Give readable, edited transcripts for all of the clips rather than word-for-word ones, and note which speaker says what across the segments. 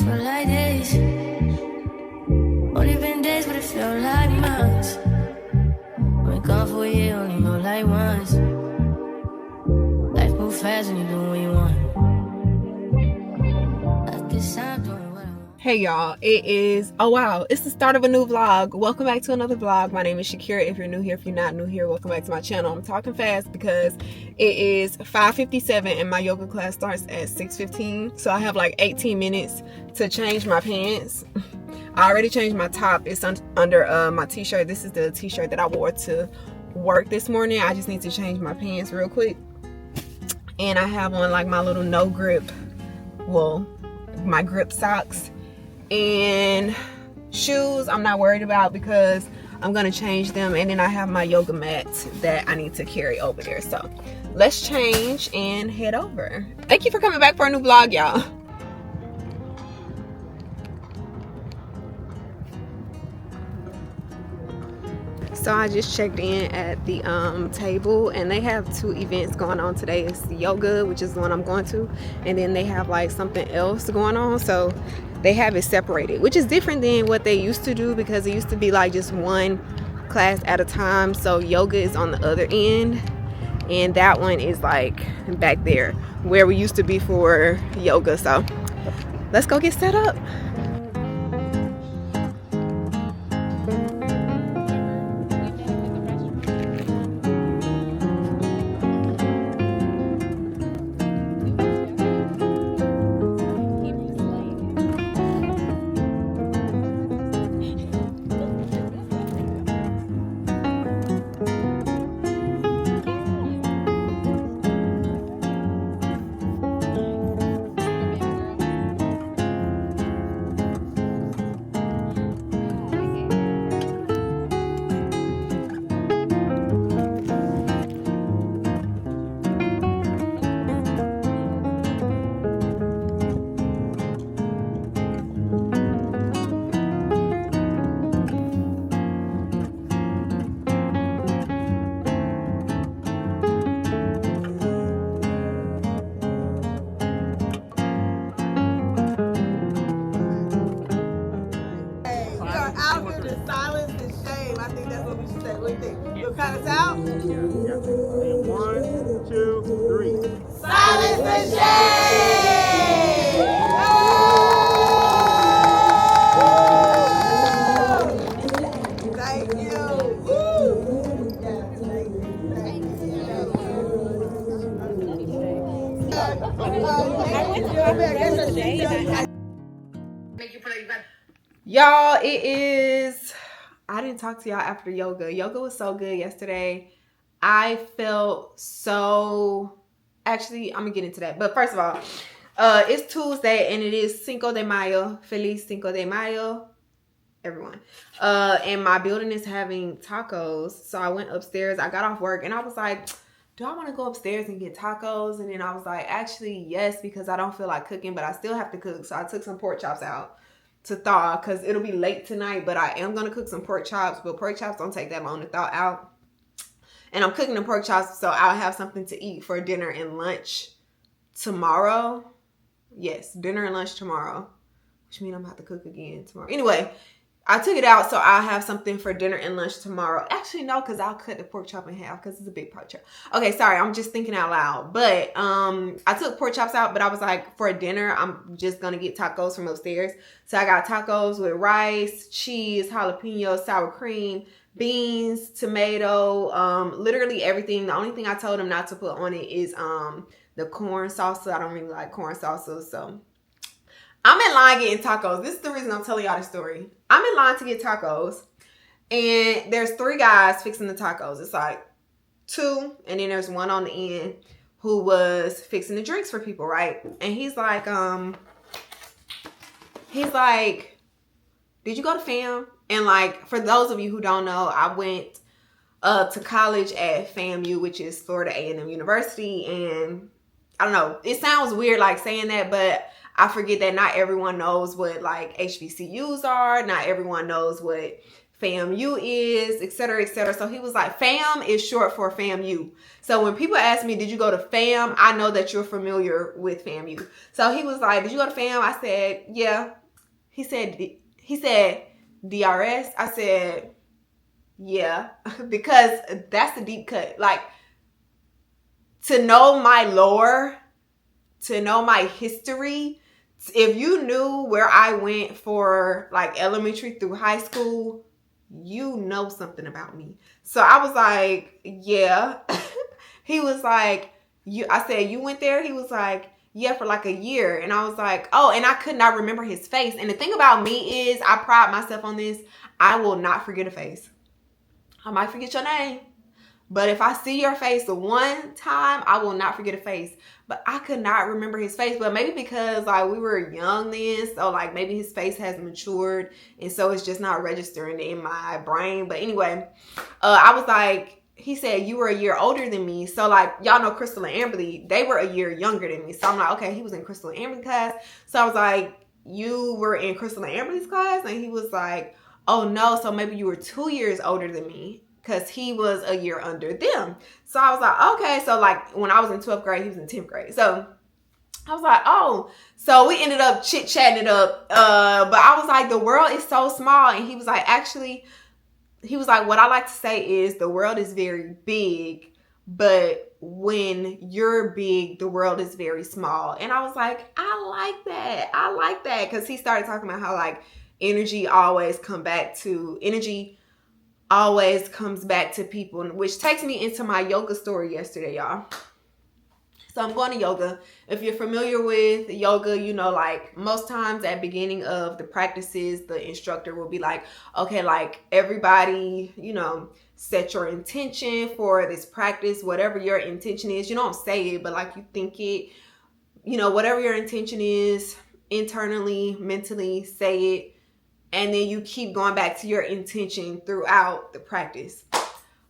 Speaker 1: feel like days. Only been days, but it felt like months. Been gone for a year, only go like once. Life moves fast when you do what you want. At this time, doing what I want.
Speaker 2: Hey y'all, it's the start of a new vlog. Welcome back to another vlog. My name is Shaakira. If you're new here, if you're not new here, welcome back to my channel. I'm talking fast because it is 5:57 and my yoga class starts at 6:15. So I have like 18 minutes to change my pants. I already changed my top. It's under my t-shirt. This is the t-shirt that I wore to work this morning. I just need to change my pants real quick. And I have on like my little no grip, my grip socks. And shoes I'm not worried about because I'm gonna change them, and then I have my yoga mat that I need to carry over there. So let's change and head over. Thank you for coming back for a new vlog, y'all. So I just checked in at the table, and they have two events going on today. It's the yoga, which is the one I'm going to, and then they have like something else going on. So they have it separated, which is different than what they used to do, because it used to be like just one class at a time. So yoga is on the other end, and that one is like back there where we used to be for yoga. So let's go get set up. Count us out. 1, 2, 3. Silence the shame. Thank you. Y'all, it is. I didn't talk to y'all after yoga. Yoga was so good yesterday. I felt so... Actually, I'm going to get into that. But first of all, it's Tuesday and it is Cinco de Mayo. Feliz Cinco de Mayo, everyone. And my building is having tacos. So I went upstairs. I got off work and I was like, do I want to go upstairs and get tacos? And then I was like, actually, yes, because I don't feel like cooking, but I still have to cook. So I took some pork chops out to thaw because it'll be late tonight, but I am going to cook some pork chops, but pork chops don't take that long to thaw out. And I'm cooking the pork chops so I'll have something to eat for dinner and lunch tomorrow. Yes, dinner and lunch tomorrow, which means I'm going to have to cook again tomorrow. Anyway, I took it out so I'll have something for dinner and lunch tomorrow. Actually, no, because I'll cut the pork chop in half because it's a big pork chop. Okay, sorry, I'm just thinking out loud. But I took pork chops out, but I was like, for dinner, I'm just going to get tacos from upstairs. So I got tacos with rice, cheese, jalapeno, sour cream, beans, tomato, literally everything. The only thing I told them not to put on it is the corn salsa. I don't really like corn salsa, so... I'm in line getting tacos. This is the reason I'm telling y'all this story. I'm in line to get tacos, and there's 3 guys fixing the tacos. It's like 2, and then there's one on the end who was fixing the drinks for people, right? And he's like, did you go to FAM? And like, for those of you who don't know, I went to college at FAMU, which is Florida A&M University, and I don't know, it sounds weird like saying that, but I forget that not everyone knows what like HBCUs are. Not everyone knows what FAMU is, etc., etc. So he was like, FAM is short for FAMU. So when people ask me, did you go to FAM? I know that you're familiar with FAMU. So he was like, did you go to FAM? I said, yeah. He said, DRS? I said, yeah. Because that's a deep cut. Like, to know my lore, to know my history, if you knew where I went for like elementary through high school, you know something about me. So I was like, yeah. He was like, I said, you went there? He was like, yeah, for like a year. And I was like, oh, and I could not remember his face. And the thing about me is, I pride myself on this. I will not forget a face. I might forget your name, but if I see your face the one time, I will not forget a face. But I could not remember his face. But maybe because like we were young then, so like maybe his face has matured, and so it's just not registering in my brain. But anyway, I was like, he said, you were a year older than me. So like, y'all know Crystal and Amberly, they were a year younger than me. So I'm like, okay, he was in Crystal and Amberly's class. So I was like, you were in Crystal and Amberly's class? And he was like, oh no, so maybe you were 2 years older than me, because he was a year under them. So I was like, okay. So like when I was in 12th grade, he was in 10th grade. So I was like, oh. So we ended up chit-chatting it up. But I was like, the world is so small. And he was like, actually, he was like, what I like to say is the world is very big, but when you're big, the world is very small. And I was like, I like that. I like that. Because he started talking about how like energy always comes back to people, which takes me into my yoga story yesterday, y'all. So I'm going to yoga. If you're familiar with yoga, you know, like most times at the beginning of the practices, the instructor will be like, okay, like everybody, you know, set your intention for this practice, whatever your intention is. You don't say it, but like you think it, you know, whatever your intention is internally, mentally, say it. And then you keep going back to your intention throughout the practice.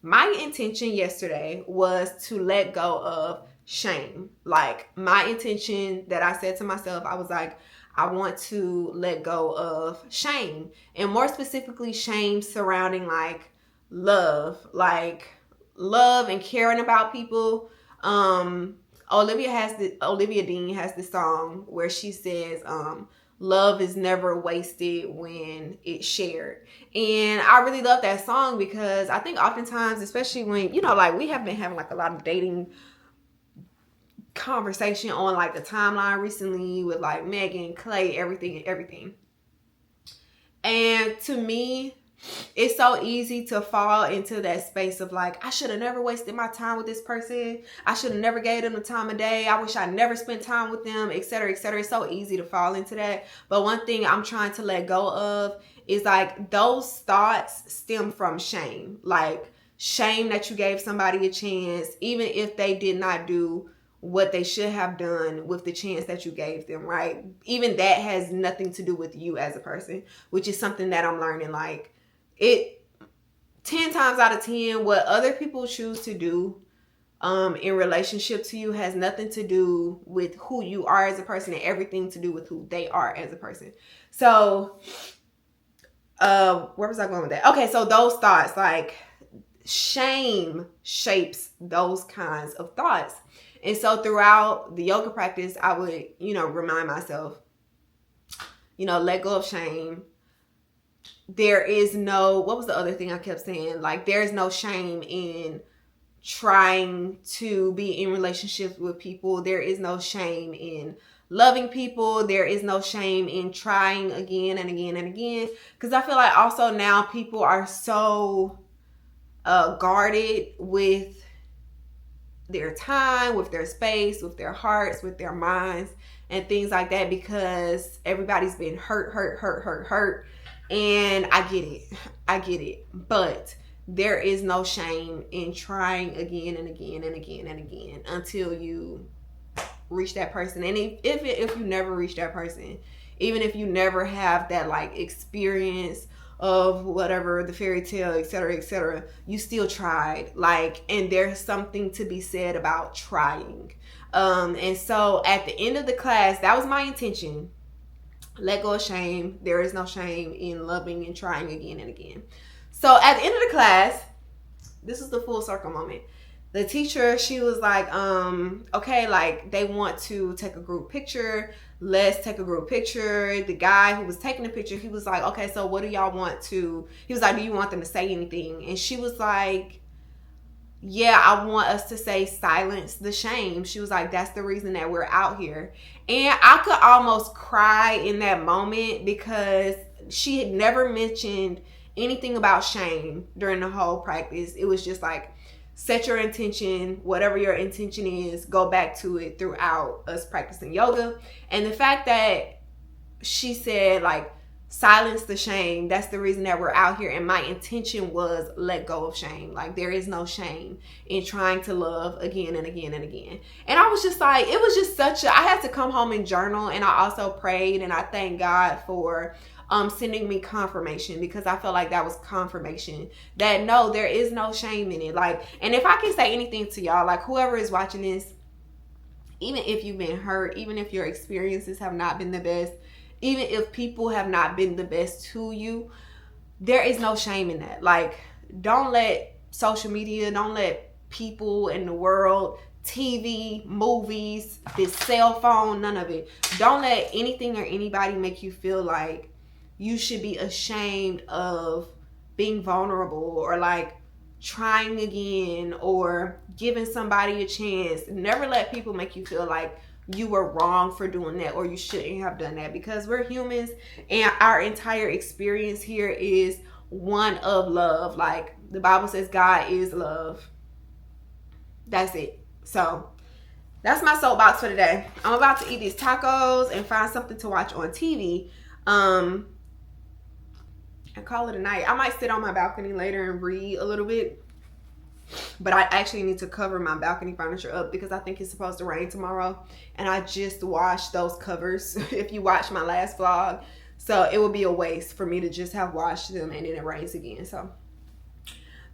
Speaker 2: My intention yesterday was to let go of shame. Like my intention that I said to myself, I was like, I want to let go of shame. And more specifically, shame surrounding like love and caring about people. Olivia Dean has this song where she says, love is never wasted when it's shared. And I really love that song because I think oftentimes, especially when, you know, like we have been having like a lot of dating conversation on like the timeline recently with like Megan, Clay, everything. And to me, it's so easy to fall into that space of like, I should have never wasted my time with this person. I should have never gave them the time of day. I wish I never spent time with them, etc., etc. It's so easy to fall into that. But one thing I'm trying to let go of is like those thoughts stem from shame. Like shame that you gave somebody a chance, even if they did not do what they should have done with the chance that you gave them, right? Even that has nothing to do with you as a person, which is something that I'm learning. Like, it 10 times out of 10, what other people choose to do in relationship to you has nothing to do with who you are as a person and everything to do with who they are as a person. So where was I going with that? Okay, so those thoughts, like shame shapes those kinds of thoughts. And so throughout the yoga practice, I would, you know, remind myself, you know, let go of shame. There is no, what was the other thing I kept saying? Like, there is no shame in trying to be in relationships with people. There is no shame in loving people. There is no shame in trying again and again and again. Because I feel like also now people are so guarded with their time, with their space, with their hearts, with their minds, and things like that, because everybody's been hurt. And I get it. But there is no shame in trying again and again and again and again until you reach that person. And if you never reach that person, even if you never have that like experience of whatever, the fairy tale, etc., you still tried. Like, and there's something to be said about trying. And so at the end of the class, that was my intention. Let go of shame. There is no shame in loving and trying again and again. So at the end of the class, this is the full circle moment. The teacher, she was like, okay, like they want to take a group picture. Let's take a group picture. The guy who was taking the picture, he was like, okay, so what do y'all want to, he was like, do you want them to say anything? And she was like, yeah, I want us to say silence the shame. She was like, that's the reason that we're out here. And I could almost cry in that moment because she had never mentioned anything about shame during the whole practice. It was just like, set your intention, whatever your intention is, go back to it throughout us practicing yoga. And the fact that she said, like, silence the shame, that's the reason that we're out here. And my intention was let go of shame. Like, there is no shame in trying to love again and again and again. And I was just like, it was just such a, I had to come home and journal. And I also prayed, and I thank God for sending me confirmation, because I felt like that was confirmation that no, there is no shame in it. Like, and if I can say anything to y'all, like whoever is watching this, even if you've been hurt, even if your experiences have not been the best, even if people have not been the best to you, there is no shame in that. Like, don't let social media, don't let people in the world, TV, movies, this cell phone, none of it. Don't let anything or anybody make you feel like you should be ashamed of being vulnerable or like trying again or giving somebody a chance. Never let people make you feel like you were wrong for doing that or you shouldn't have done that, because we're humans and our entire experience here is one of love. Like the Bible says, God is love. That's it. So that's my soapbox for today. I'm about to eat these tacos and find something to watch on TV. And call it a night. I might sit on my balcony later and read a little bit, but I actually need to cover my balcony furniture up because I think it's supposed to rain tomorrow, and I just washed those covers if you watched my last vlog, so it would be a waste for me to just have washed them and then it rains again. So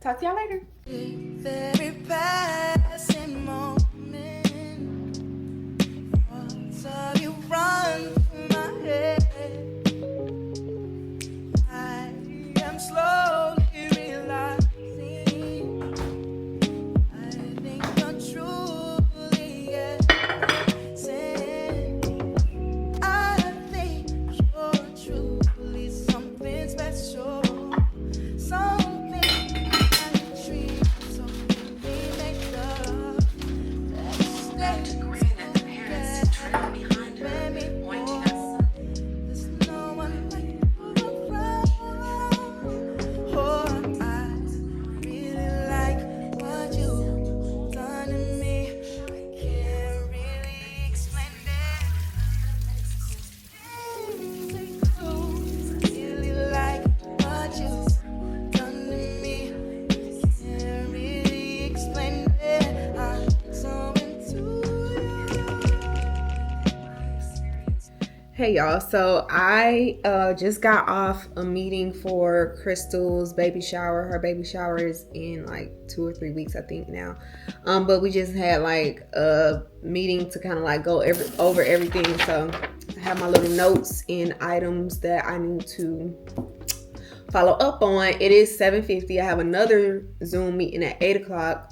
Speaker 2: talk to y'all later. Very passing moment. So you run through my head. Slowly realizing I think you're truly guessing. I think you're truly something special, something I treat so we make love. That's to grin at the parents trailing behind her, pointing us. There's no one like you around. Hey y'all, so I just got off a meeting for Crystal's baby shower. Her baby shower is in like 2 or 3 weeks, I think now. But we just had like a meeting to kind of like go over everything. So I have my little notes and items that I need to follow up on. It is 7:50. I have another Zoom meeting at 8 o'clock.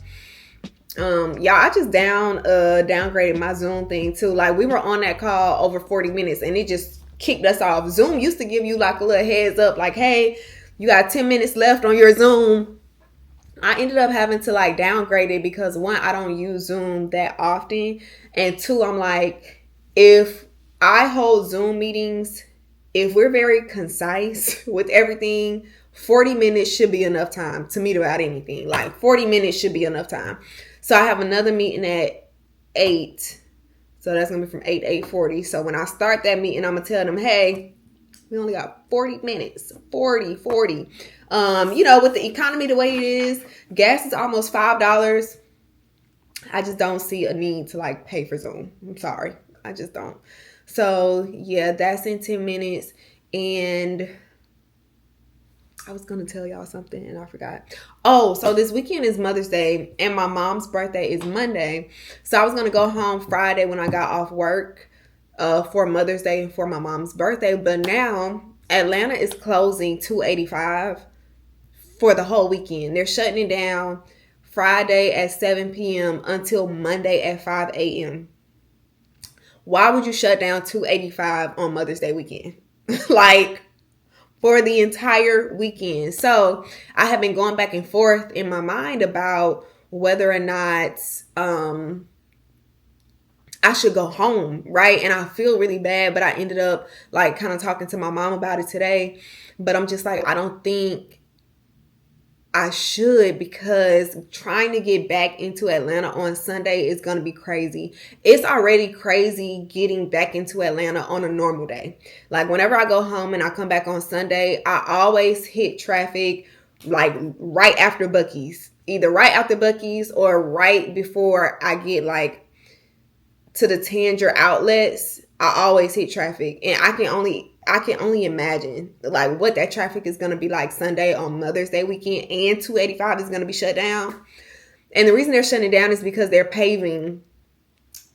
Speaker 2: Y'all, I just downgraded my Zoom thing too. Like, we were on that call over 40 minutes and it just kicked us off. Zoom used to give you like a little heads up, like, hey, you got 10 minutes left on your Zoom. I ended up having to like downgrade it because one, I don't use Zoom that often, and two, I'm like, if I hold Zoom meetings, if we're very concise with everything, 40 minutes should be enough time to meet about anything. Like 40 minutes should be enough time. So I have another meeting at 8. So that's going to be from 8 to 8:40. So when I start that meeting, I'm going to tell them, hey, we only got 40 minutes. 40. You know, with the economy the way it is, gas is almost $5. I just don't see a need to like pay for Zoom. I'm sorry. I just don't. So yeah, that's in 10 minutes. And I was going to tell y'all something and I forgot. Oh, so this weekend is Mother's Day and my mom's birthday is Monday. So I was going to go home Friday when I got off work for Mother's Day and for my mom's birthday. But now Atlanta is closing 285 for the whole weekend. They're shutting it down Friday at 7 p.m. until Monday at 5 a.m. Why would you shut down 285 on Mother's Day weekend? Like, for the entire weekend. So I have been going back and forth in my mind about whether or not I should go home, right? And I feel really bad, but I ended up like kind of talking to my mom about it today. But I'm just like, I don't think I should, because trying to get back into Atlanta on Sunday is going to be crazy. It's already crazy getting back into Atlanta on a normal day. Like whenever I go home and I come back on Sunday, I always hit traffic like right after Buc-ee's. Either right after Buc-ee's or right before I get like to the Tanger outlets. I always hit traffic, and I can only imagine like what that traffic is going to be like Sunday on Mother's Day weekend, and 285 is going to be shut down. And the reason they're shutting it down is because they're paving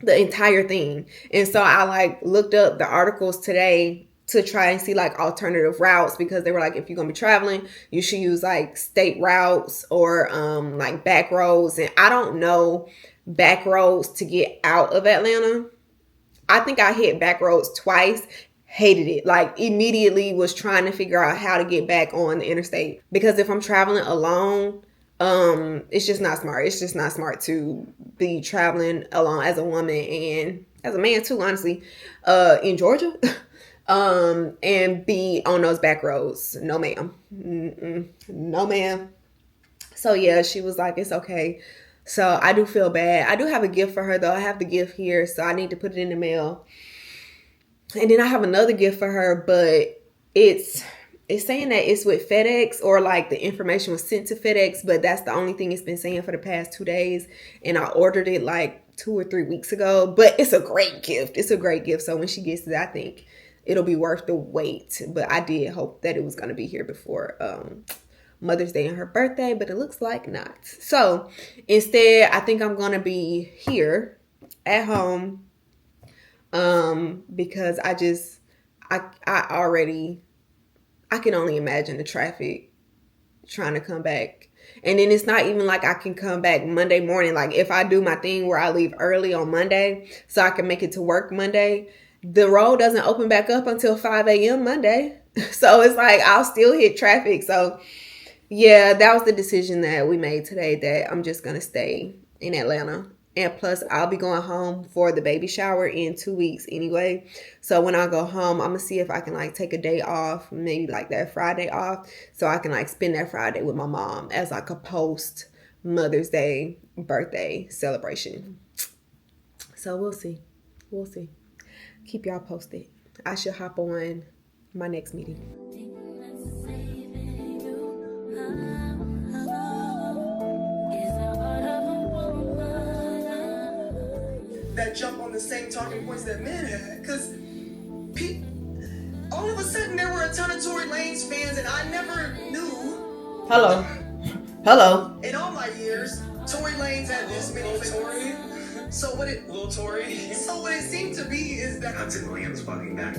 Speaker 2: the entire thing. And so I like looked up the articles today to try and see like alternative routes, because they were like, if you're going to be traveling, you should use like state routes or like back roads. And I don't know back roads to get out of Atlanta. I think I hit back roads twice, hated it. Like immediately was trying to figure out how to get back on the interstate, because if I'm traveling alone, it's just not smart. It's just not smart to be traveling alone as a woman and as a man too, honestly, in Georgia, and be on those back roads. No ma'am. No ma'am. So yeah, she was like, it's okay. So I do feel bad. I do have a gift for her though. I have the gift here, so I need to put it in the mail. And then I have another gift for her, but it's saying that it's with FedEx, or like the information was sent to FedEx, but that's the only thing it's been saying for the past 2 days. And I ordered it like 2 or 3 weeks ago, but it's a great gift. It's a great gift. So when she gets it, I think it'll be worth the wait. But I did hope that it was going to be here before Mother's Day and her birthday, but it looks like not. So instead, I think I'm going to be here at home, because I can only imagine the traffic trying to come back. And then it's not even like I can come back Monday morning. Like if I do my thing where I leave early on Monday so I can make it to work Monday, the road doesn't open back up until 5 a.m. Monday. So it's like I'll still hit traffic. So yeah, that was the decision that we made today, that I'm just going to stay in Atlanta. And plus, I'll be going home for the baby shower in 2 weeks anyway. So when I go home, I'm going to see if I can like take a day off, maybe like that Friday off, so I can like spend that Friday with my mom as like a post Mother's Day birthday celebration. So we'll see. We'll see. Keep y'all posted. I should hop on my next meeting.
Speaker 3: That jump on the same talking points that men had, because all of a sudden there were a ton of Tory Lanez fans, and I never knew.
Speaker 2: Hello.
Speaker 3: In all my years, Tory Lanez had this many Tory. So what it Lil Tory. So what it seemed to be is that Hudson Williams fucking back.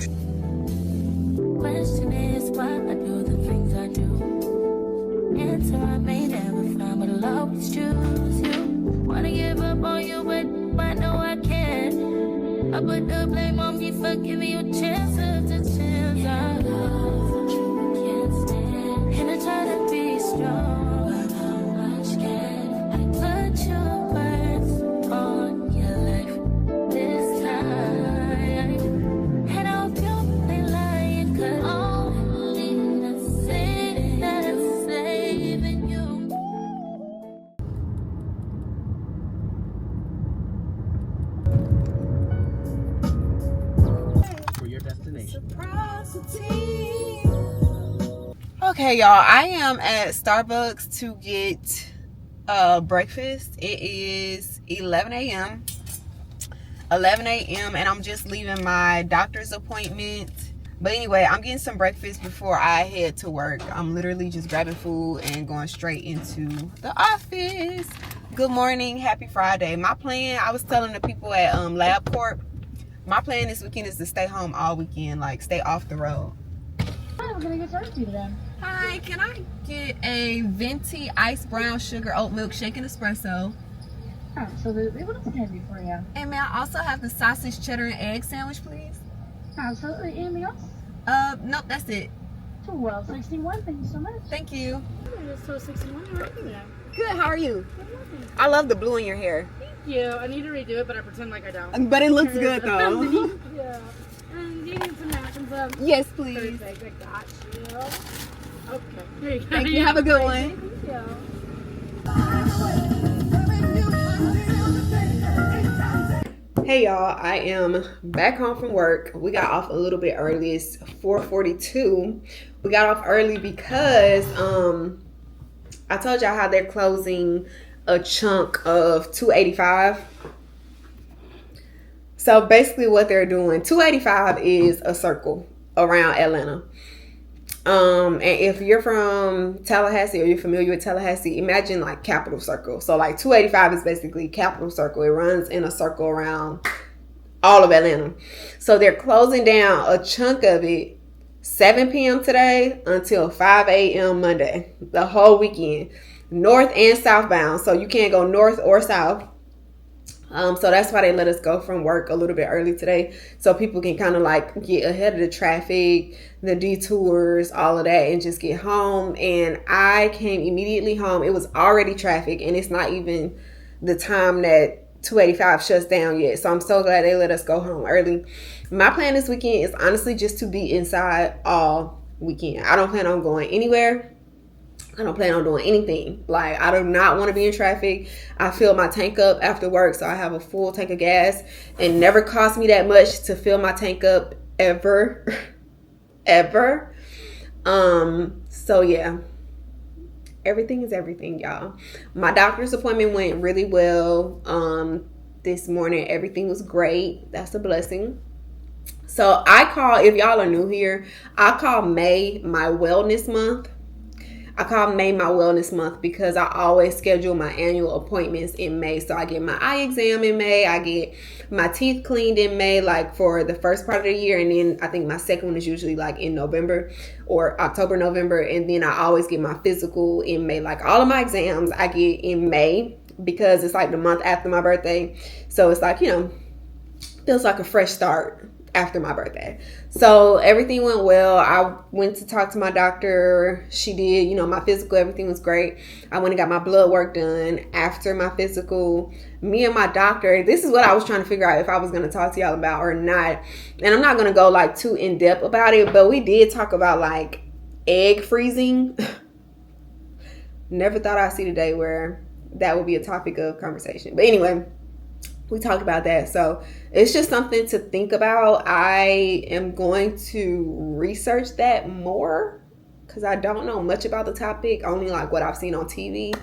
Speaker 1: Question is why I do the things I do. Answer I may never find, but I'll always choose you. Wanna give up on you, but I know I can't. I put the blame on me for giving you chance after chance. I love you, can't stand. And I try to be strong, but how much can I put your words on your life this time? And I hope you ain't lying, 'cause only the sin that's saving you.
Speaker 2: Okay, y'all, I am at Starbucks to get breakfast. It is 11 a.m. And I'm just leaving my doctor's appointment. But anyway, I'm getting some breakfast before I head to work. I'm literally just grabbing food and going straight into the office. Good morning, happy Friday. My plan, I was telling the people at LabCorp, my plan this weekend is to stay home all weekend, like stay off the road.
Speaker 4: I'm gonna get thirsty today.
Speaker 2: Hi, can I get a venti iced brown sugar oat milk shake and espresso?
Speaker 4: Absolutely. What else can I do for you?
Speaker 2: And may I also have the sausage, cheddar, and egg sandwich, please?
Speaker 4: Absolutely. Anything else?
Speaker 2: Nope, that's it.
Speaker 4: 1261. Thank you so much.
Speaker 2: Thank you.
Speaker 4: It's 1261. How are you?
Speaker 2: Good, how are you? I love the blue in your hair.
Speaker 4: Thank you. I need to redo it, but I pretend like I don't.
Speaker 2: But it looks good though.
Speaker 4: Yeah. And do you need some napkins?
Speaker 2: Yes, please.
Speaker 4: Perfect. I got you. Okay. Here you go.
Speaker 2: Thank you. Have a good one.
Speaker 4: Thank you.
Speaker 2: Hey y'all, I am back home from work. We got off a little bit early. It's 4:42. We got off early because I told y'all how they're closing a chunk of 285. So basically what they're doing, 285 is a circle around Atlanta. And if you're from Tallahassee or you're familiar with Tallahassee, imagine like Capital Circle. So like 285 is basically Capital Circle. It runs in a circle around all of Atlanta. So they're closing down a chunk of it 7 p.m. today until 5 a.m. Monday, the whole weekend, north and southbound. So you can't go north or south. So that's why they let us go from work a little bit early today, so people can kind of like get ahead of the traffic, the detours, all of that, and just get home. And I came immediately home. It was already traffic, and it's not even the time that 285 shuts down yet. So I'm so glad they let us go home early. My plan this weekend is honestly just to be inside all weekend. I don't plan on going anywhere. I don't plan on doing anything. Like, I do not want to be in traffic. I fill my tank up after work, so I have a full tank of gas. It never cost me that much to fill my tank up ever. Ever. So yeah. Everything is everything, y'all. My doctor's appointment went really well. This morning, everything was great. That's a blessing. So I call, if y'all are new here, I call May my wellness month. I call May my wellness month because I always schedule my annual appointments in May. So I get my eye exam in May. I get my teeth cleaned in May, like for the first part of the year. And then I think my second one is usually like in November or October, November. And then I always get my physical in May. Like all of my exams I get in May because it's like the month after my birthday. So it's like, you know, feels like a fresh start after my birthday. So everything went well. I went to talk to my doctor. She did, you know, my physical, everything was great. I went and got my blood work done after my physical. Me and my doctor, this is what I was trying to figure out if I was going to talk to y'all about or not. And I'm not going to go like too in depth about it, but we did talk about like egg freezing. Never thought I'd see the day where that would be a topic of conversation. But anyway, we talked about that. So it's just something to think about. I am going to research that more because I don't know much about the topic, only like what I've seen on TV.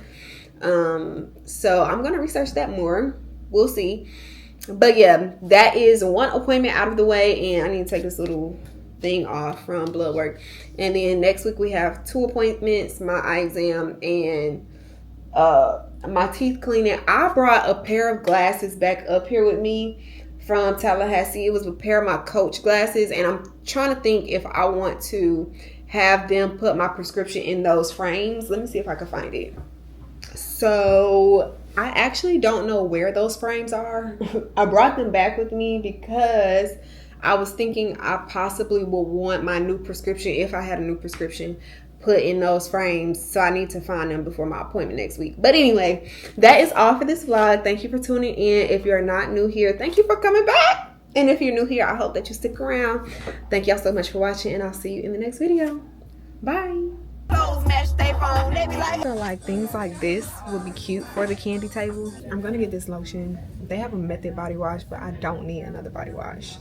Speaker 2: So I'm going to research that more. We'll see. But yeah, that is one appointment out of the way, and I need to take this little thing off from blood work. And then next week we have 2 appointments, my eye exam and my teeth cleaning. I brought a pair of glasses back up here with me from Tallahassee. It was a pair of my Coach glasses, and I'm trying to think if I want to have them put my prescription in those frames. Let me see if I can find it. So I actually don't know where those frames are. I brought them back with me because I was thinking I possibly will want my new prescription, if I had a new prescription, put in those frames. So I need to find them before my appointment next week. But anyway, that is all for this vlog. Thank you for tuning in. If you're not new here, thank you for coming back. And if you're new here, I hope that you stick around. Thank y'all so much for watching, and I'll see you in the next video. Bye. So like things like this would be cute for the candy table. I'm gonna get this lotion. They have a Method body wash, but I don't need another body wash.